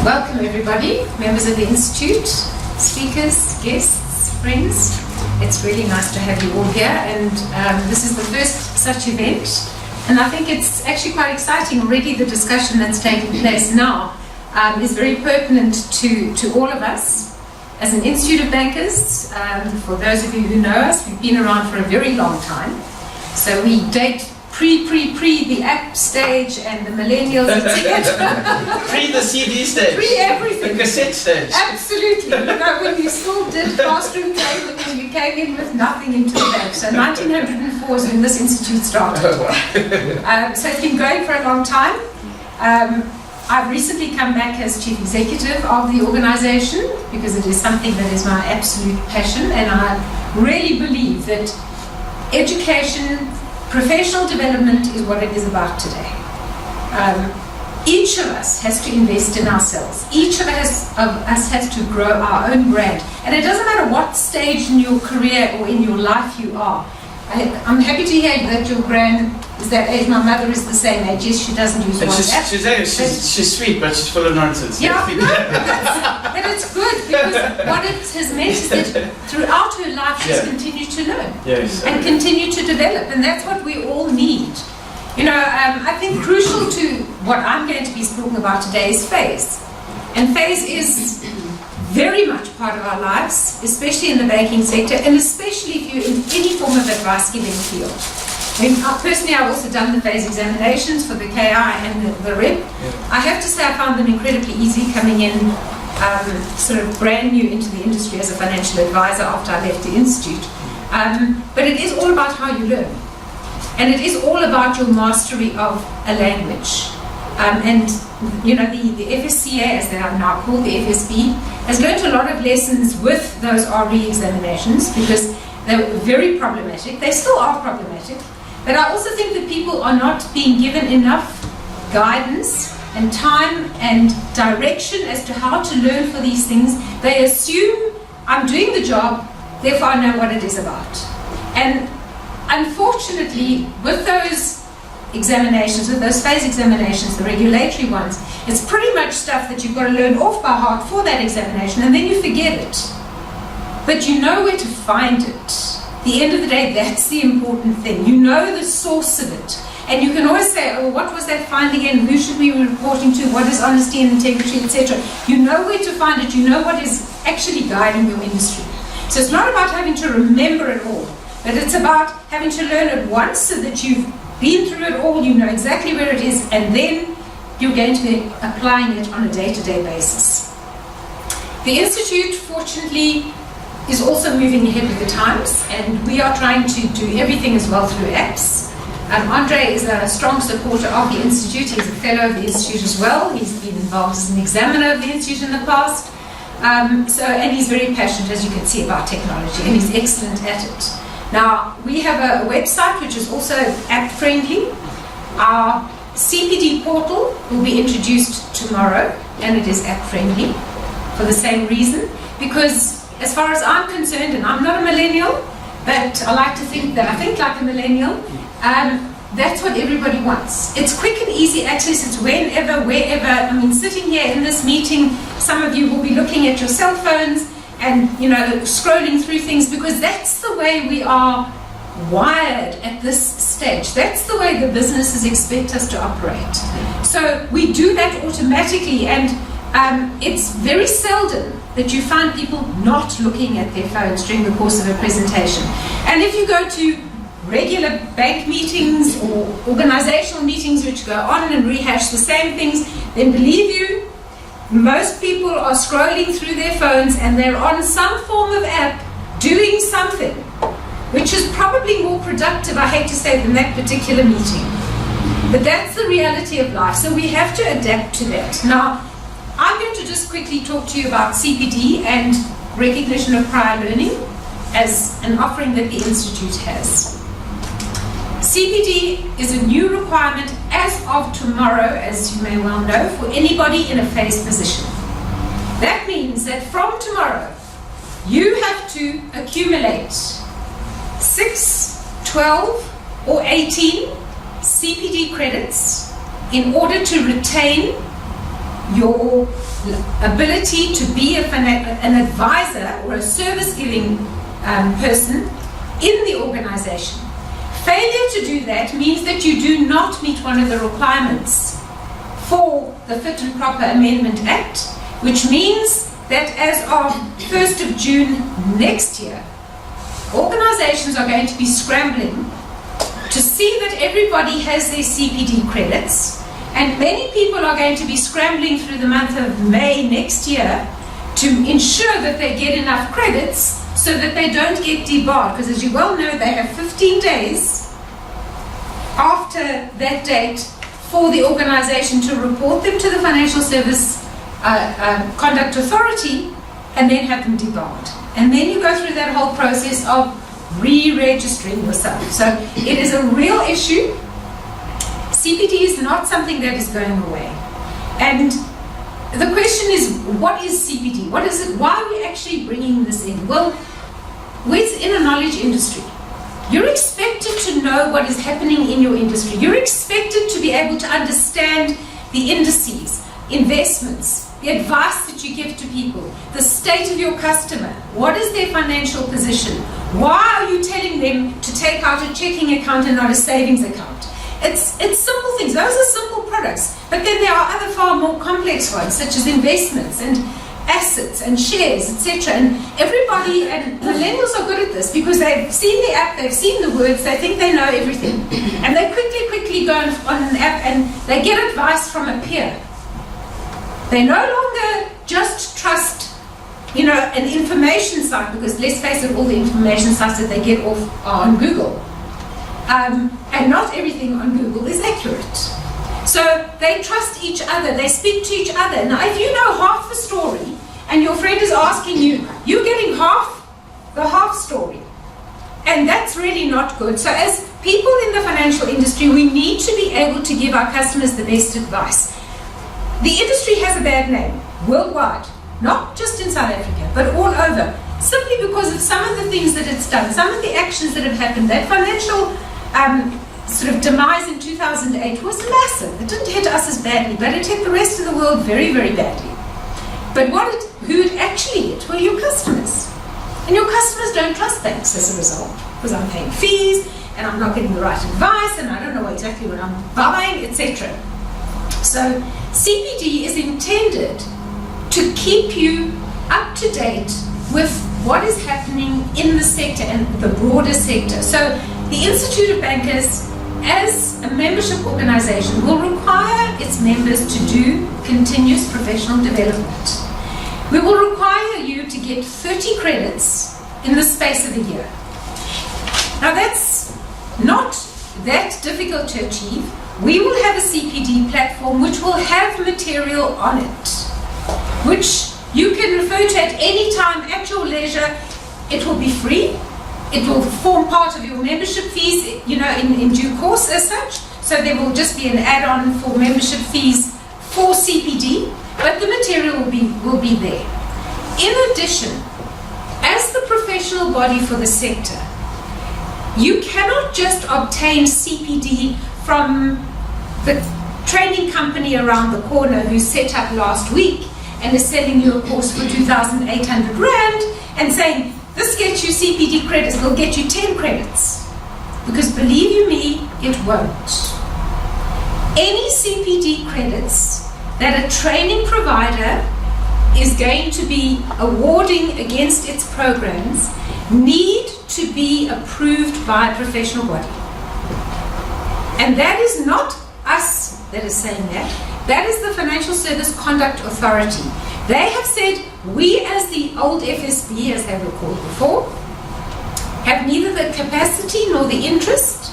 Welcome everybody, members of the Institute, speakers, guests, friends. It's really nice to have you all here, and this is the first such event, and I think it's actually quite exciting already. The discussion that's taking place now is very pertinent to all of us. As an Institute of Bankers, for those of you who know us, we've been around for a very long time, so we date pre the app stage and the millennials, etc. Pre the CD stage. Pre everything. The cassette stage. Absolutely. You know, when you still did classroom cabling and you came in with nothing into the bank. So 1904 is when this institute started. Oh, wow. So it's been going for a long time. I've recently come back as Chief Executive of the organization because it is something that is my absolute passion, and I really believe that education, professional development is what it is about today. Each of us has to invest in ourselves. Each of us has to grow our own brand. And it doesn't matter what stage in your career or in your life you are. I'm happy to hear that your grand is that age. My mother is the same age. Yes, she doesn't use WhatsApp. She's sweet, but she's full of nonsense. Yeah, but it's good because what it has meant is that throughout her life she's continued to learn and continue to develop, and that's what we all need. You know, I think crucial to what I'm going to be speaking about today is phase. And phase is very much part of our lives, especially in the banking sector, and especially if you're in any form of advice-giving field. Personally, I've also done the phase examinations for the KI and the REP. I have to say I found them incredibly easy coming in sort of brand new into the industry as a financial advisor after I left the Institute. But it is all about how you learn. And it is all about your mastery of a language. And you know, the FSCA, as they are now called, the FSB, has learned a lot of lessons with those RE examinations because they were very problematic. They still are problematic. But I also think that people are not being given enough guidance and time and direction as to how to learn for these things. They assume I'm doing the job, therefore I know what it is about. And unfortunately, with those examinations, with those phase examinations, the regulatory ones, it's pretty much stuff that you've got to learn off by heart for that examination, and then you forget it. But you know where to find it. At the end of the day, that's the important thing. You know the source of it. And you can always say, oh, what was that finding in? Who should we be reporting to? What is honesty and integrity, etc. You know where to find it. You know what is actually guiding your industry. So it's not about having to remember it all, but it's about having to learn it once so that you've been through it all, you know exactly where it is, and then you're going to be applying it on a day-to-day basis. The Institute, fortunately, is also moving ahead with the times, and we are trying to do everything as well through apps. Andre is a strong supporter of the Institute. He's a fellow of the Institute as well. He's been involved as an examiner of the Institute in the past. And he's very passionate, as you can see, about technology, and he's excellent at it. Now, we have a website which is also app-friendly. Our CPD portal will be introduced tomorrow, and it is app-friendly for the same reason, because as far as I'm concerned, and I'm not a millennial, but I like to think that I think like a millennial, that's what everybody wants. It's quick and easy access. It's whenever, wherever. I mean, sitting here in this meeting, some of you will be looking at your cell phones and, you know, scrolling through things, because that's the way we are wired at this stage. That's the way the businesses expect us to operate. So we do that automatically, and it's very seldom that you find people not looking at their phones during the course of a presentation. And if you go to regular bank meetings or organizational meetings which go on and rehash the same things, then believe you, most people are scrolling through their phones and they're on some form of app doing something which is probably more productive, I hate to say, than that particular meeting. But that's the reality of life, so we have to adapt to that. Now, I'm going to just quickly talk to you about CPD and recognition of prior learning as an offering that the Institute has. CPD is a new requirement as of tomorrow, as you may well know, for anybody in a phase position. That means that from tomorrow, you have to accumulate 6, 12, or 18 CPD credits in order to retain your ability to be an advisor or a service-giving person in the organization. Failure to do that means that you do not meet one of the requirements for the Fit and Proper Amendment Act, which means that as of 1st of June next year, organizations are going to be scrambling to see that everybody has their CPD credits, and many people are going to be scrambling through the month of May next year to ensure that they get enough credits so that they don't get debarred, because as you well know, they have 15 days after that date for the organization to report them to the Financial Service Conduct Authority and then have them debarred. And then you go through that whole process of re-registering yourself. So it is a real issue. CPD is not something that is going away. And the question is, what is CPD? What is it? Why are we actually bringing this in? Well, we're in a knowledge industry. You're expected to know what is happening in your industry. You're expected to be able to understand the indices, investments, the advice that you give to people, the state of your customer, what is their financial position, why are you telling them to take out a checking account and not a savings account? It's simple things. Those are simple products. But then there are other far more complex ones, such as investments and assets and shares, etc. And everybody, and millennials are good at this because they've seen the app, they've seen the words, they think they know everything. And they quickly go on an app and they get advice from a peer. They no longer just trust, an information site, because let's face it, all the information sites that they get off are on Google. And not everything on Google is accurate. So they trust each other, they speak to each other. Now, if you know half the story and your friend is asking you, you're getting the half story. And that's really not good. So as people in the financial industry, we need to be able to give our customers the best advice. The industry has a bad name worldwide, not just in South Africa, but all over, simply because of some of the things that it's done, some of the actions that have happened. That financial sort of demise in 2008 was massive. It didn't hit us as badly, but it hit the rest of the world very, very badly. But who it actually hit were your customers. And your customers don't trust banks as a result, because I'm paying fees, and I'm not getting the right advice, and I don't know exactly what I'm buying, etc. So CPD is intended to keep you up to date with what is happening in the sector and the broader sector. So the Institute of Bankers, as a membership organization, will require its members to do continuous professional development. We will require you to get 30 credits in the space of a year. Now that's not that difficult to achieve. We will have a CPD platform which will have material on it, which you can refer to at any time at your leisure. It will be free. It will form part of your membership fees, in due course as such. So there will just be an add-on for membership fees for CPD, but the material will be there. In addition, as the professional body for the sector, you cannot just obtain CPD from the training company around the corner who set up last week and is selling you a course for 2,800 Rand and saying, this gets you CPD credits, will get you 10 credits. Because believe you me, it won't. Any CPD credits that a training provider is going to be awarding against its programs need to be approved by a professional body. And that is not us that is saying that. That is the Financial Service Conduct Authority. They have said, we as the old FSB, as they were called before, have neither the capacity nor the interest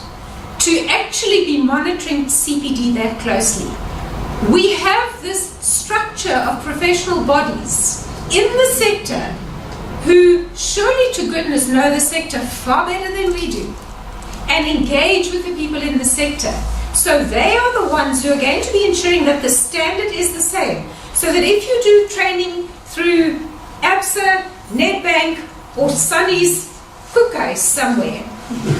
to actually be monitoring CPD that closely. We have this structure of professional bodies in the sector who surely to goodness know the sector far better than we do and engage with the people in the sector. So they are the ones who are going to be ensuring that the standard is the same. So that if you do training through IOBSA, Nedbank, or Sunny's Fukai somewhere,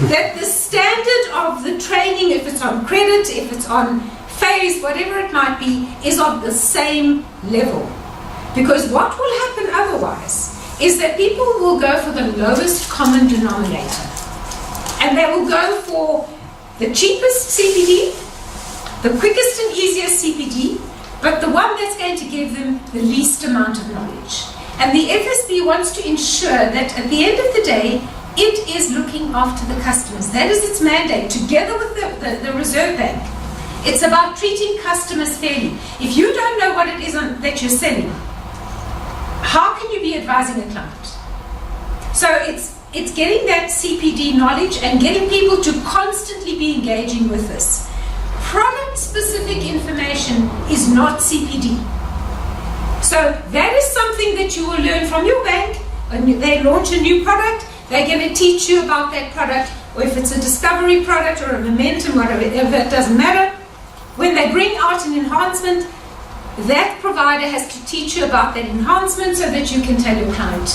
that the standard of the training, if it's on credit, if it's on phase, whatever it might be, is of the same level. Because what will happen otherwise is that people will go for the lowest common denominator. And they will go for the cheapest CPD, the quickest and easiest CPD, but the one that's going to give them the least amount of knowledge. And the FSB wants to ensure that at the end of the day, it is looking after the customers. That is its mandate, together with the Reserve Bank. It's about treating customers fairly. If you don't know what it is that you're selling, how can you be advising a client? So it's getting that CPD knowledge and getting people to constantly be engaging with this. Product-specific information is not CPD. So that is something that you will learn from your bank. When they launch a new product, they're going to teach you about that product, or if it's a discovery product or a momentum, whatever, it doesn't matter. When they bring out an enhancement, that provider has to teach you about that enhancement so that you can tell your client.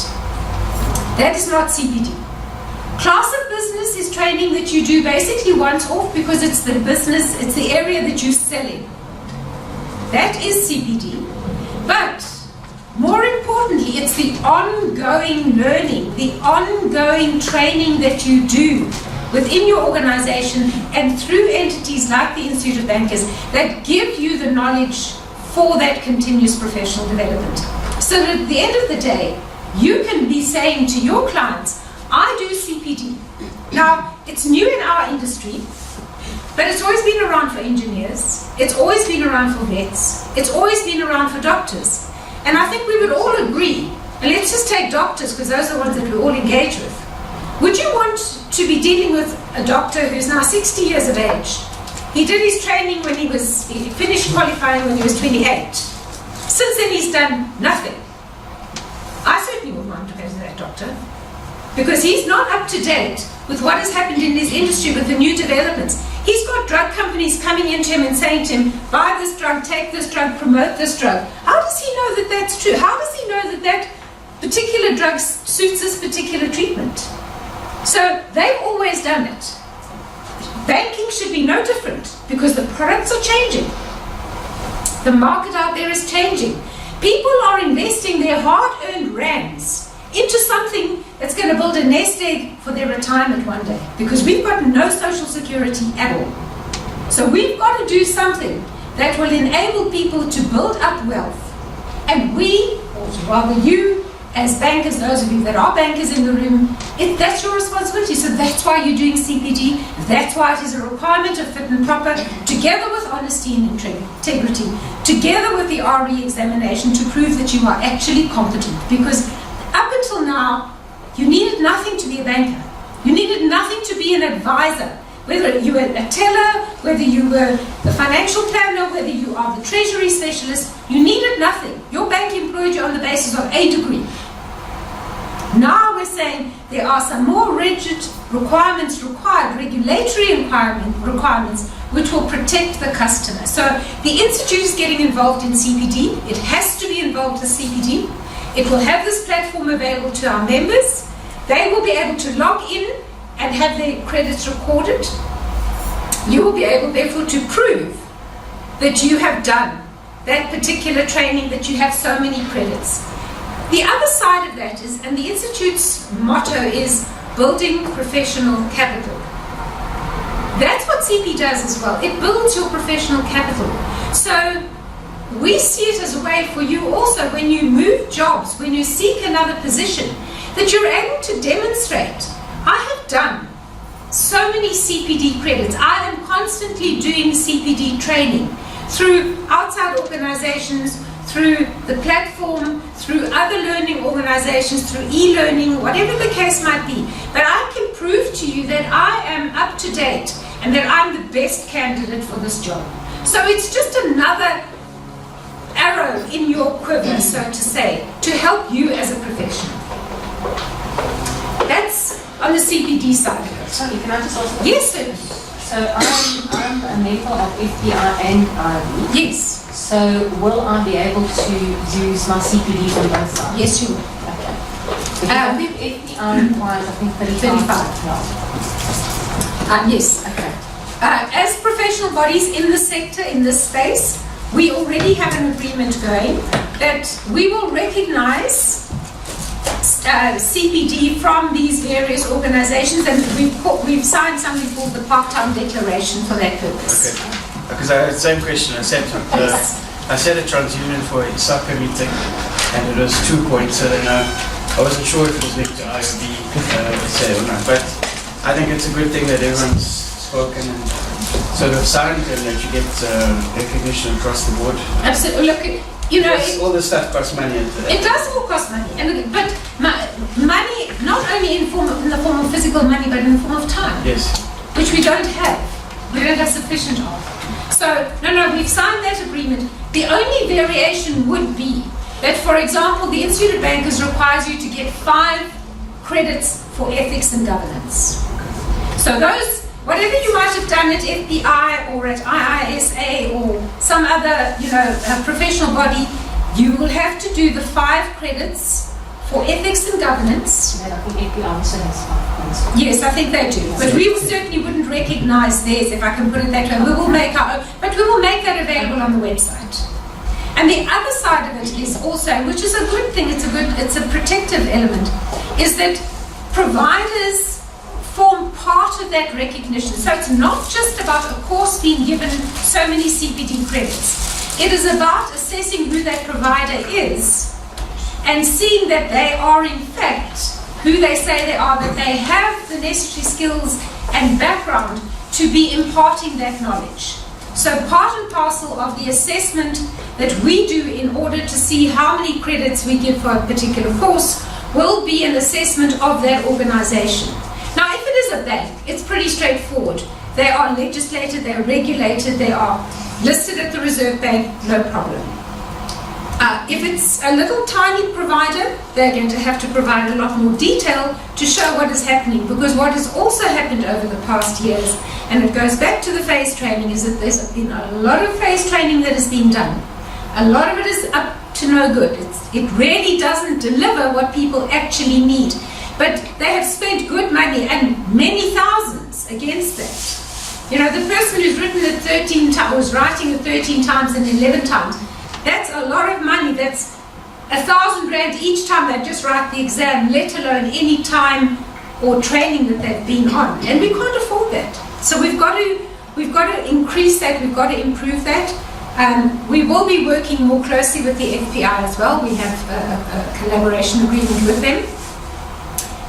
That is not CPD. Class of business is training that you do basically once off because it's the business, it's the area that you're selling. That is CPD. But more importantly, it's the ongoing learning, the ongoing training that you do within your organization and through entities like the Institute of Bankers that give you the knowledge for that continuous professional development. So that at the end of the day, you can be saying to your clients, I do CPD. Now, it's new in our industry, but it's always been around for engineers, it's always been around for vets, it's always been around for doctors. And I think we would all agree, and let's just take doctors because those are the ones that we all engage with. Would you want to be dealing with a doctor who's now 60 years of age? He did his training when he finished qualifying when he was 28. Since then he's done nothing. I certainly wouldn't want to go to that doctor because he's not up to date with what has happened in this industry with the new developments. He's got drug companies coming into him and saying to him, buy this drug, take this drug, promote this drug. How does he know that that's true? How does he know that that particular drug suits this particular treatment? So they've always done it. Banking should be no different because the products are changing. The market out there is changing. People are investing their hard-earned rands into something that's going to build a nest egg for their retirement one day because we've got no social security at all. So we've got to do something that will enable people to build up wealth. And we, or rather you, as bankers, those of you that are bankers in the room, that's your responsibility. So that's why you're doing CPD. That's why it is a requirement of fit and proper, together with honesty and integrity, together with the RE examination to prove that you are actually competent. Because up until now, you needed nothing to be a banker. You needed nothing to be an advisor. Whether you were a teller, whether you were the financial planner, whether you are the treasury specialist, you needed nothing. Your bank employed you on the basis of a degree. Now we're saying there are some more rigid requirements required, regulatory requirements, which will protect the customer. So the Institute is getting involved in CPD. It has to be involved in CPD. It will have this platform available to our members. They will be able to log in and have their credits recorded. You will be able, therefore, to prove that you have done that particular training, that you have so many credits. The other side of that is, and the Institute's motto is building professional capital. That's what CP does as well. It builds your professional capital. So we see it as a way for you also, when you move jobs, when you seek another position, that you're able to demonstrate, I have done so many CPD credits. I am constantly doing CPD training through outside organizations, through the platform, through other learning organizations, through e-learning, whatever the case might be. But I can prove to you that I am up to date and that I'm the best candidate for this job. So it's just another arrow in your quiver, so to say, to help you as a professional. That's on the CPD side of it. Sorry, can I just ask? Yes, sir. So I'm a member of FDI and IOB. Yes. So will I be able to use my CPD from both sides? Yes, you will. Okay. Because FDI requires, I think, 35. Yes. Okay. As professional bodies in the sector, in this space, we already have an agreement going that we will recognize CPD from these various organizations, and we've signed something called the part-time declaration for that purpose. Okay. Because I had the same question. I said a TransUnion for a soccer meeting, and it was 2 points, so then I wasn't sure if it was linked to IOBSA or not, but I think it's a good thing that everyone's spoken and sort of signed, and that you get recognition across the board. Absolutely. Look, you know, all this stuff costs money. It does all cost money, but money not only in the form of physical money, but in the form of time. Yes. Which we don't have. We don't have sufficient of. So, no, we've signed that agreement. The only variation would be that, for example, the Institute of Bankers requires you to get 5 credits for ethics and governance. So those, whatever you might have done at FBI or at IISA or some other, professional body, you will have to do the 5 credits for ethics and governance. I think FBI also has 5 credits. Yes, I think they do. But we certainly wouldn't recognize theirs, if I can put it that way. We will make our own, but we will make that available on the website. And the other side of it is also, which is a good thing, it's a protective element, is that providers form part of that recognition. So it's not just about a course being given so many CPD credits. It is about assessing who that provider is and seeing that they are in fact who they say they are, that they have the necessary skills and background to be imparting that knowledge. So part and parcel of the assessment that we do in order to see how many credits we give for a particular course will be an assessment of that organization. Now, if it is a bank, it's pretty straightforward. They are legislated, they are regulated, they are listed at the Reserve Bank, no problem. If it's a little tiny provider, they're going to have to provide a lot more detail to show what is happening, because what has also happened over the past years, and it goes back to the phase training, is that there's been a lot of phase training that has been done. A lot of it is up to no good. It really doesn't deliver what people actually need. But they have spent good money and many thousands against that. The person who's written it 13 times, was writing it 13 times and 11 times, that's a lot of money. That's 1,000 rand each time they just write the exam, let alone any time or training that they've been on. And we can't afford that. So we've got to increase that, we've got to improve that. We will be working more closely with the FPI as well. We have a collaboration agreement with them.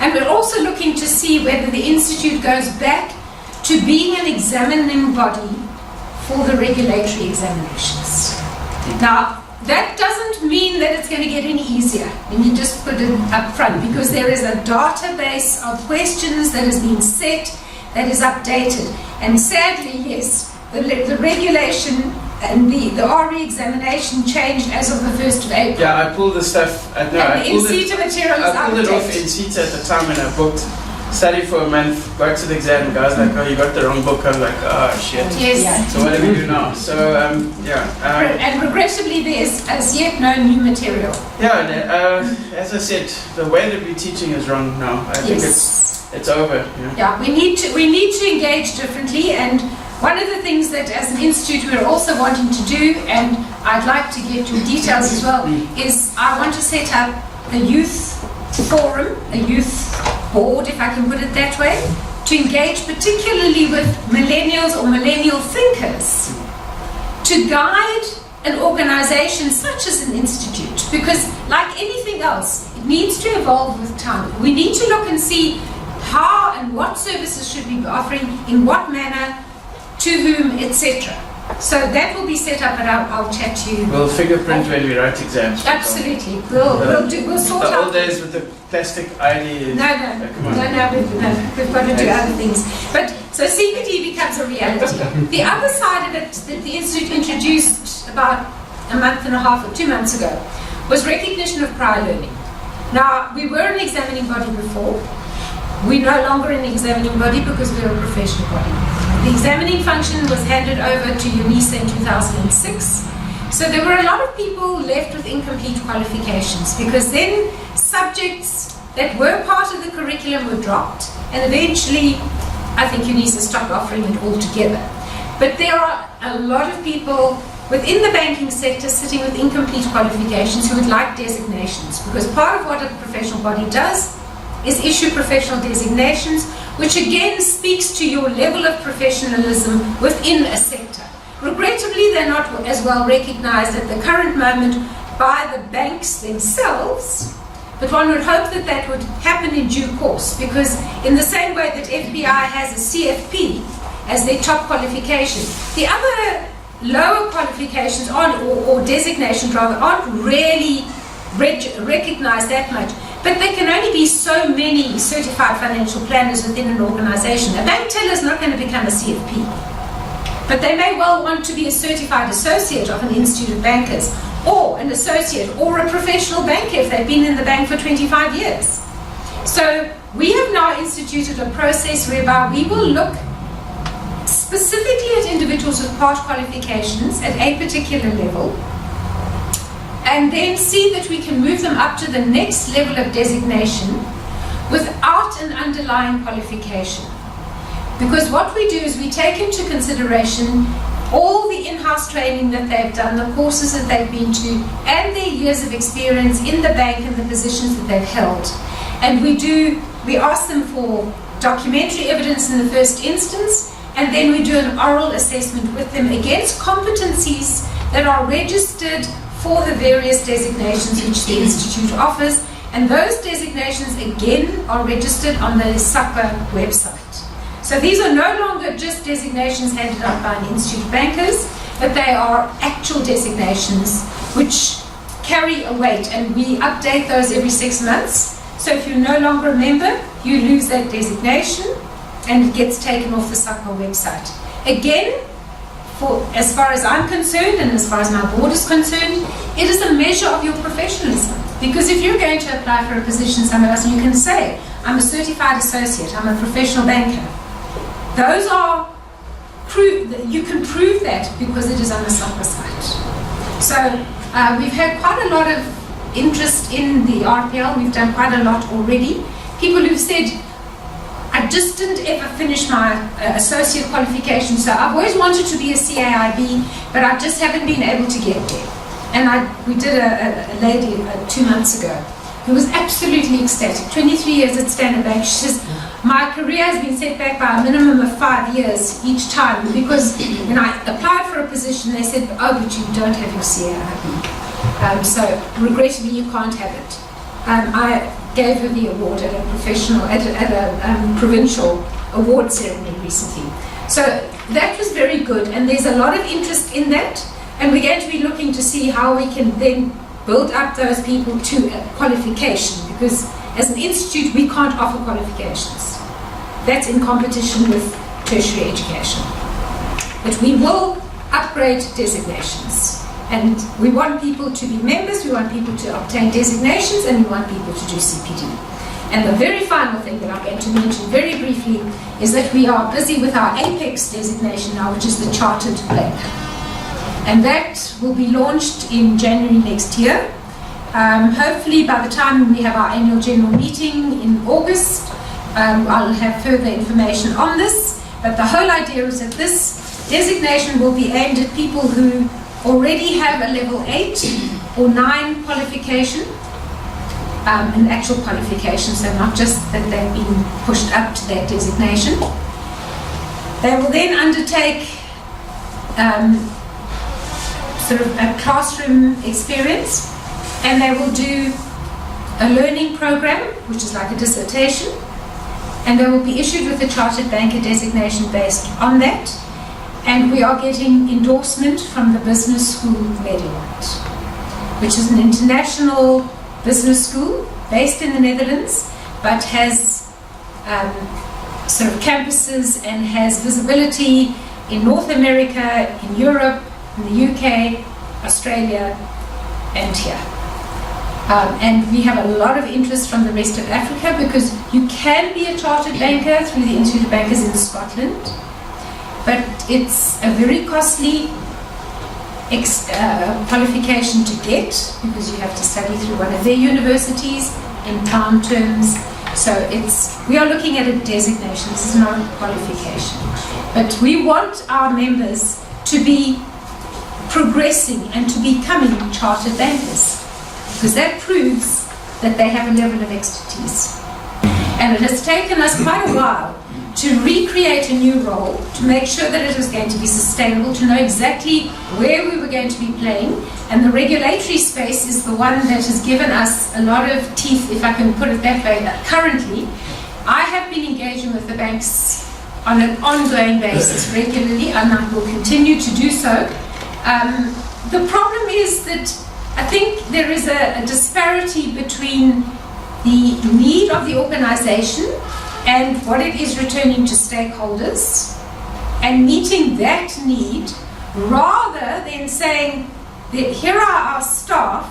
And we're also looking to see whether the Institute goes back to being an examining body for the regulatory examinations. Now, that doesn't mean that it's going to get any easier. Let me just put it up front, because there is a database of questions that has been set, that is updated. And sadly, yes, the regulation and the RE examination changed as of the 1st of April. Yeah, I pulled the stuff. I pulled it off in CETA at the time when I booked. Studied for a month, got to the exam, and guys like, oh, you got the wrong book. I was like, oh, shit. Yes. So what do we do now? So, and regrettably, there's as yet no new material. Yeah, as I said, the way that we're teaching is wrong now. I think it's over. Yeah, we need to engage differently, and one of the things that as an institute we're also wanting to do, and I'd like to get your details as well, is I want to set up a youth forum, a youth board, if I can put it that way, to engage particularly with millennials or millennial thinkers to guide an organization such as an institute, because like anything else, it needs to evolve with time. We need to look and see how and what services should we be offering, in what manner, to whom, etc. So that will be set up, and I'll chat to you. We'll fingerprint when we write exams. Absolutely. We'll sort out. The old days with the plastic ID. No, we've got to do other things. But so CPD becomes a reality. The other side of it that the Institute introduced about a month and a half or 2 months ago was recognition of prior learning. Now, we were an examining body before. We're no longer an examining body because we're a professional body. The examining function was handed over to UNISA in 2006. So there were a lot of people left with incomplete qualifications, because then subjects that were part of the curriculum were dropped, and eventually I think UNISA stopped offering it altogether. But there are a lot of people within the banking sector sitting with incomplete qualifications who would like designations, because part of what a professional body does is issue professional designations, which again speaks to your level of professionalism within a sector. Regrettably, they're not as well recognized at the current moment by the banks themselves, but one would hope that that would happen in due course, because in the same way that FBI has a CFP as their top qualification, the other lower qualifications aren't, or designations rather, aren't really recognized that much. But there can only be so many certified financial planners within an organization. A bank teller is not going to become a CFP. But they may well want to be a certified associate of an institute of bankers, or an associate, or a professional banker if they've been in the bank for 25 years. So we have now instituted a process whereby we will look specifically at individuals with part qualifications at a particular level, and then see that we can move them up to the next level of designation without an underlying qualification. Because what we do is we take into consideration all the in-house training that they've done, the courses that they've been to, and their years of experience in the bank and the positions that they've held. And we ask them for documentary evidence in the first instance, and then we do an oral assessment with them against competencies that are registered for the various designations which the Institute offers, and those designations again are registered on the IOBSA website. So these are no longer just designations handed out by an Institute of Bankers, but they are actual designations which carry a weight, and we update those every 6 months. So if you're no longer a member, you lose that designation and it gets taken off the IOBSA website. Again, as far as I'm concerned, and as far as my board is concerned, it is a measure of your professionalism. Because if you're going to apply for a position somewhere else, you can say, I'm a certified associate, I'm a professional banker. Those are, you can prove that because it is on the IOBSA site. So we've had quite a lot of interest in the RPL, we've done quite a lot already. People who've said, I just didn't ever finish my associate qualification, so I've always wanted to be a CAIB, but I just haven't been able to get there. And we did a lady 2 months ago who was absolutely ecstatic. 23 years at Standard Bank. She says, my career has been set back by a minimum of 5 years each time, because when I applied for a position, they said, oh, but you don't have your CAIB. So regrettably, you can't have it. I gave her the award at a provincial award ceremony recently. So that was very good, and there's a lot of interest in that, and we're going to be looking to see how we can then build up those people to a qualification, because as an institute we can't offer qualifications. That's in competition with tertiary education. But we will upgrade designations. And we want people to be members, we want people to obtain designations, and we want people to do CPD. And the very final thing that I'm going to mention very briefly is that we are busy with our APEX designation now, which is the Chartered Banker. And that will be launched in January next year. Hopefully by the time we have our annual general meeting in August, I'll have further information on this. But the whole idea is that this designation will be aimed at people who already have a level 8 or 9 qualification, an actual qualification, so not just that they've been pushed up to that designation. They will then undertake sort of a classroom experience, and they will do a learning program, which is like a dissertation, and they will be issued with a Chartered Banker designation based on that. And we are getting endorsement from the Business School Nederland, which is an international business school based in the Netherlands, but has sort of campuses and has visibility in North America, in Europe, in the UK, Australia, and here. And we have a lot of interest from the rest of Africa, because you can be a chartered banker through the Institute of Bankers in Scotland, but it's a very costly qualification to get, because you have to study through one of their universities in pound terms, So we are looking at a designation. This is not a qualification. But we want our members to be progressing and to becoming chartered bankers, because that proves that they have a level of expertise. And it has taken us quite a while to recreate a new role, to make sure that it was going to be sustainable, to know exactly where we were going to be playing. And the regulatory space is the one that has given us a lot of teeth, if I can put it that way. Currently, I have been engaging with the banks on an ongoing basis regularly, and I will continue to do so. The problem is that I think there is a disparity between the need of the organization and what it is returning to stakeholders, and meeting that need, rather than saying that here are our staff,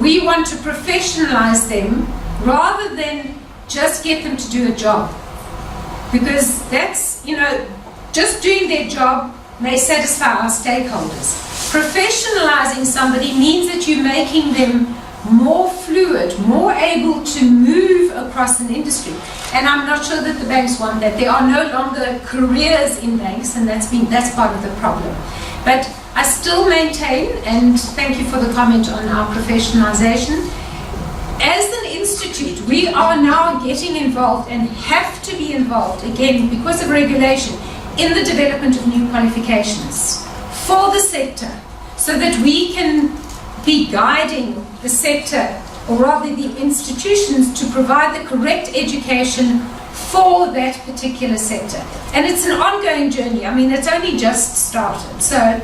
we want to professionalize them, rather than just get them to do a job. Because that's, just doing their job may satisfy our stakeholders. Professionalizing somebody means that you're making them more fluid, more able to move across an industry. And I'm not sure that the banks want that. There are no longer careers in banks, and that's part of the problem. But I still maintain, and thank you for the comment on our professionalization, as an institute, we are now getting involved and have to be involved, again, because of regulation, in the development of new qualifications for the sector, so that we can be guiding the sector, or rather the institutions, to provide the correct education for that particular sector. And it's an ongoing journey. I mean, it's only just started. So,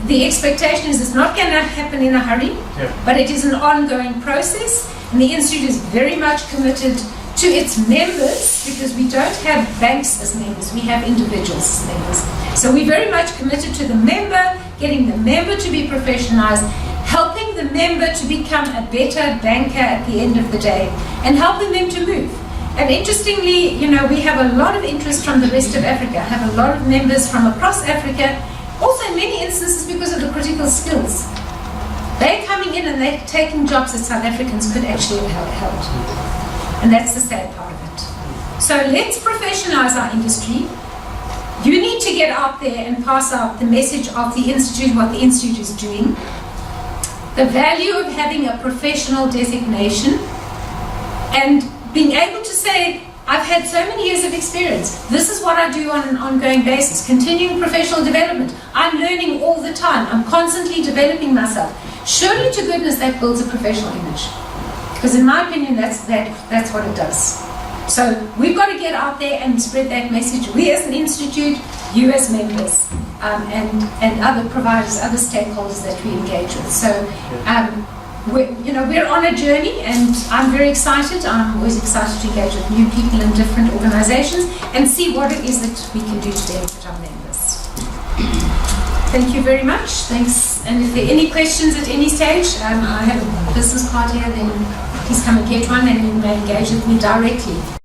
the expectation is it's not going to happen in a hurry, but it is an ongoing process, and the institute is very much committed to its members, because we don't have banks as members, we have individuals as members. So we're very much committed to the member, getting the member to be professionalized, helping the member to become a better banker at the end of the day, and helping them to move. And interestingly, we have a lot of interest from the rest of Africa. I have a lot of members from across Africa, also in many instances because of the critical skills. They're coming in and they're taking jobs that South Africans could actually have held. And that's the sad part of it. So let's professionalize our industry. You need to get out there and pass out the message of the institute, what the institute is doing. The value of having a professional designation, and being able to say, I've had so many years of experience. This is what I do on an ongoing basis. Continuing professional development. I'm learning all the time. I'm constantly developing myself. Surely to goodness that builds a professional image. Because in my opinion, that's what it does. So we've got to get out there and spread that message. We as an institute, you as members, and other providers, other stakeholders that we engage with. So we're on a journey, and I'm very excited. I'm always excited to engage with new people in different organizations and see what it is that we can do to benefit our members. Thank you very much. Thanks. And if there are any questions at any stage, I have a business card here, then please come and get one, and you may engage with me directly.